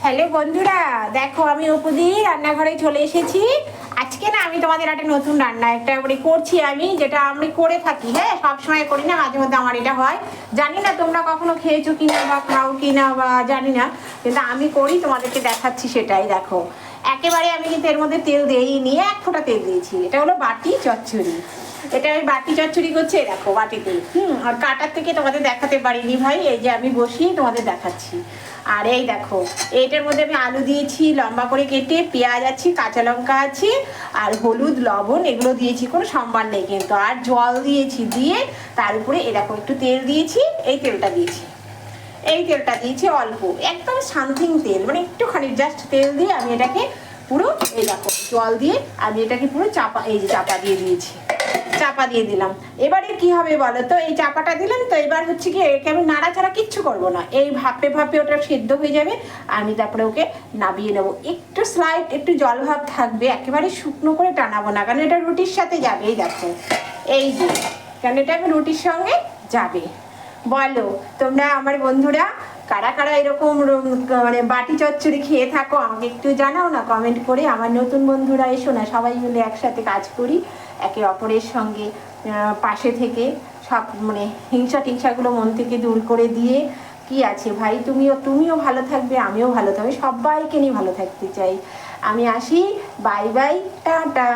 Hello বন্ধুরা, দেখো আমি অপুদি রান্নাঘরে চলে এসেছি। আজকে না আমি তোমাদের একটা নতুন রান্না একটা করছি আমি, যেটা আমি করে থাকি। হ্যাঁ, সবসময় করি না, মাঝে মধ্যে আমার এটা হয়। জানি না তোমরা কখনো খেয়েছো কিনা বা খাও কিনা বা জানি না, কিন্তু আমি করি, তোমাদেরকে দেখাচ্ছি। সেটাই দেখো, একেবারে আমি কিন্তু এর মধ্যে তেল দিইনি, এক ফোঁটা তেল দিয়েছি। এটা হলো বাটি চচ্চড়ি। এটা আমি বাটি চচ্চড়ি করছি, দেখো বাটিতে। আর কাটার থেকে তোমাদের দেখাতে পারিনি ভাই, এই যে আমি বসিয়ে তোমাদের দেখাচ্ছি। আর এই দেখো, এইটার মধ্যে আমি আলু দিয়েছি লম্বা করে কেটে, পেঁয়াজ আছে, কাঁচা লঙ্কা আছে, আর হলুদ লবণ এগুলো দিয়েছি, কোনো সম্মান নেই কিন্তু। আর জল দিয়েছি, দিয়ে তার উপরে এই দেখো একটু তেল দিয়েছি, এই তেলটা দিয়েছি, এই তেলটা দিয়েছি অল্প, একদম সামথিং তেল, মানে একটুখানি জাস্ট তেল দিয়ে আমি এটাকে পুরো, এই দেখো জল দিয়ে আমি এটাকে পুরো চাপা, এই যে চাপা দিয়ে দিয়েছি, চাপা দিয়ে দিলাম। এবারে কি হবে বলো তো, এই চাপাটা দিলাম তো, এবার হচ্ছে কি একে আমি নাড়াচাড়া কিচ্ছু করবো না, এই ভাপে ভাপে ওটা সেদ্ধ হয়ে যাবে। আমি তারপরে ওকে নামিয়ে নেবো। একটু স্লাইড একটু জল ভাব থাকবে, একেবারে শুকনো করে টানাবো না, কারণ এটা রুটির সাথে যাবে। এই দেখো, এই যে, কারণ এটা আমি রুটির সঙ্গে যাবে। বলো তোমরা আমার বন্ধুরা, কারা কারা এরকম মানে বাটি চচ্চড়ি খেয়ে থাকো, আমাকে একটু জানাও না কমেন্ট করে। আমার নতুন বন্ধুরা এসো না, সবাই মিলে একসাথে কাজ করি, একে অপরের সঙ্গে পাশে থেকে সব মানে হিংসা টিংসাগুলো মন থেকে দূর করে দিয়ে, কি আছে ভাই, তুমিও ভালো থাকবে, আমিও ভালো থাকবে, সবাইকে নিয়ে ভালো থাকতে চাই। আমি আসি, বাই বাই, টাটা।